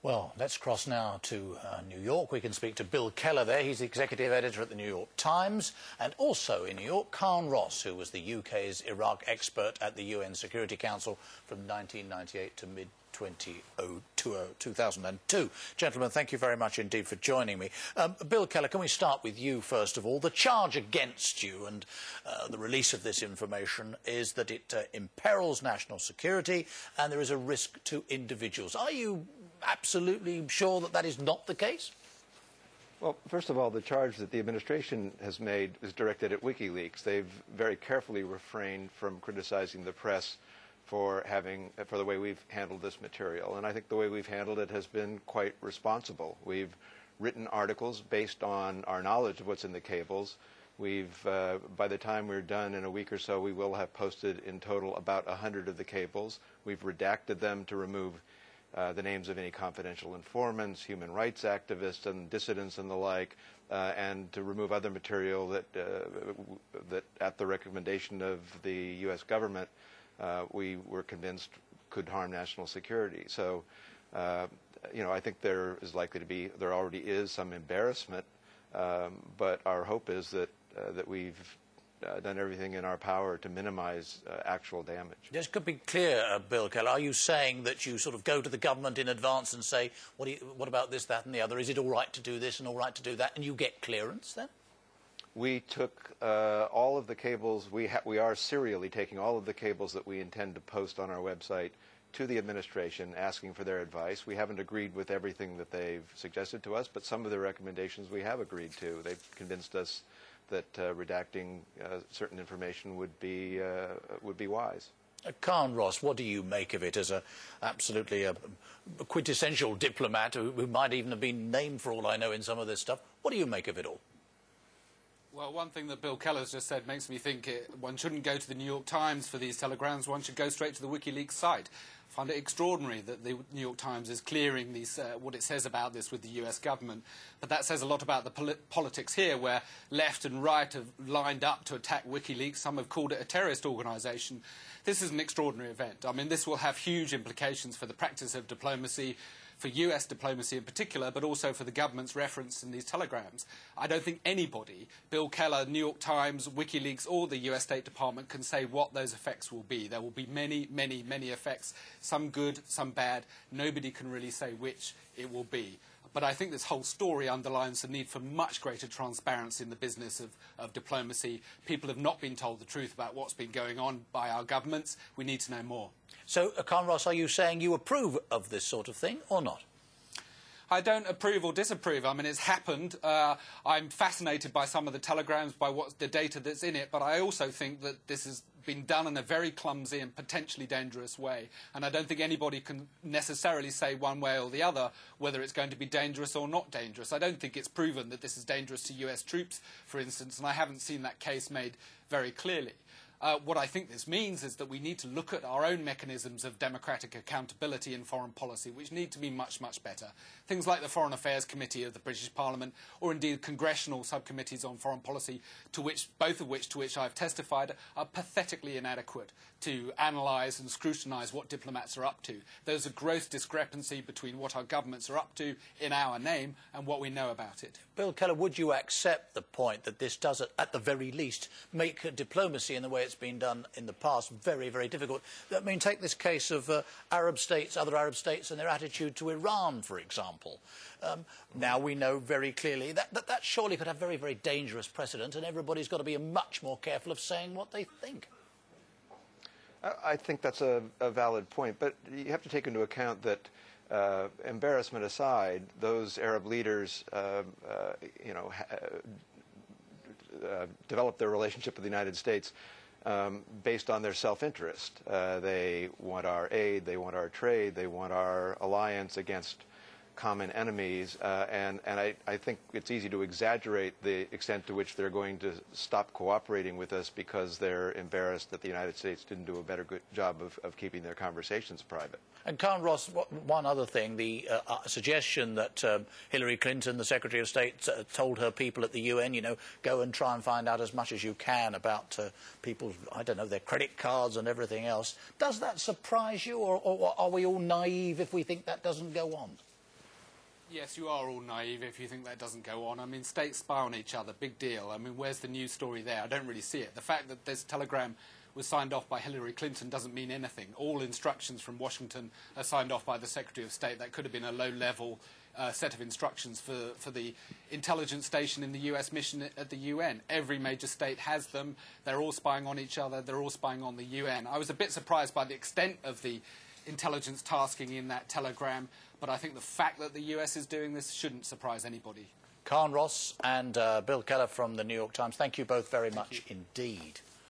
Well, let's cross now to New York. We can speak to Bill Keller there. He's the executive editor at the New York Times. And also in New York, Carne Ross, who was the UK's Iraq expert at the UN Security Council from 1998 to mid-2002. Gentlemen, thank you very much indeed for joining me. Bill Keller, can we start with you first of all? The charge against you and the release of this information is that it imperils national security and there is a risk to individuals. Are you absolutely sure that that is not the case? Well, first of all, the charge that the administration has made is directed at WikiLeaks. They've very carefully refrained from criticizing the press for the way we've handled this material. And I think the way we've handled it has been quite responsible. We've written articles based on our knowledge of what's in the cables. By the time we're done in a week or so, we will have posted in total about 100 of the cables. We've redacted them to remove the names of any confidential informants, human rights activists and dissidents and the like, and to remove other material that at the recommendation of the U.S. government, we were convinced could harm national security. So, I think there already is some embarrassment, but our hope is that we've done everything in our power to minimize actual damage. Just to be clear, Bill Keller, are you saying that you sort of go to the government in advance and say, what about this, that and the other? Is it all right to do this and all right to do that? And you get clearance then? We took all of the cables, we are serially taking all of the cables that we intend to post on our website to the administration, asking for their advice. We haven't agreed with everything that they've suggested to us, but some of the recommendations we have agreed to. They've convinced us that redacting certain information would be wise. Carne Ross, what do you make of it as absolutely a quintessential diplomat who might even have been named, for all I know, in some of this stuff? What do you make of it all? Well, one thing that Bill Keller's just said makes me think one shouldn't go to the New York Times for these telegrams. One should go straight to the WikiLeaks site. I find it extraordinary that the New York Times is clearing these, what it says about this with the US government. But that says a lot about the politics here, where left and right have lined up to attack WikiLeaks. Some have called it a terrorist organisation. This is an extraordinary event. I mean, this will have huge implications for the practice of diplomacy, for US diplomacy in particular, but also for the government's reference in these telegrams. I don't think anybody, Bill Keller, New York Times, WikiLeaks, or the US State Department can say what those effects will be. There will be many, many, many effects, some good, some bad. Nobody can really say which it will be. But I think this whole story underlines the need for much greater transparency in the business of diplomacy. People have not been told the truth about what's been going on by our governments. We need to know more. So, Carne Ross, are you saying you approve of this sort of thing or not? I don't approve or disapprove. I mean, it's happened. I'm fascinated by some of the telegrams, by the data that's in it, but I also think that this has been done in a very clumsy and potentially dangerous way. And I don't think anybody can necessarily say one way or the other whether it's going to be dangerous or not dangerous. I don't think it's proven that this is dangerous to US troops, for instance, and I haven't seen that case made very clearly. What I think this means is that we need to look at our own mechanisms of democratic accountability in foreign policy, which need to be much, much better. Things like the Foreign Affairs Committee of the British Parliament, or indeed congressional subcommittees on foreign policy, both of which I've testified, are pathetically inadequate to analyse and scrutinise what diplomats are up to. There's a gross discrepancy between what our governments are up to in our name and what we know about it. Bill Keller, would you accept the point that this does, at the very least, make diplomacy in the way it's been done in the past very, very difficult? I mean, take this case of Arab states, other Arab states, and their attitude to Iran, for example. Now we know very clearly that surely could have very, very dangerous precedent, and everybody's got to be much more careful of saying what they think. I think that's a valid point, but you have to take into account that, embarrassment aside, those Arab leaders, developed their relationship with the United States based on their self-interest. They want our aid, they want our trade, they want our alliance against common enemies, and I think it's easy to exaggerate the extent to which they're going to stop cooperating with us because they're embarrassed that the United States didn't do a good job of keeping their conversations private. And Carne Ross, one other thing, the suggestion that Hillary Clinton, the Secretary of State, told her people at the UN, go and try and find out as much as you can about people's, I don't know, their credit cards and everything else. Does that surprise you, or are we all naive if we think that doesn't go on? Yes, you are all naive if you think that doesn't go on. I mean, states spy on each other, big deal. I mean, where's the news story there? I don't really see it. The fact that this telegram was signed off by Hillary Clinton doesn't mean anything. All instructions from Washington are signed off by the Secretary of State. That could have been a low-level set of instructions for the intelligence station in the US mission at the UN. Every major state has them. They're all spying on each other. They're all spying on the UN. I was a bit surprised by the extent of the intelligence tasking in that telegram, but I think the fact that the US is doing this shouldn't surprise anybody. Carne Ross and Bill Keller from the New York Times, thank you both very much indeed.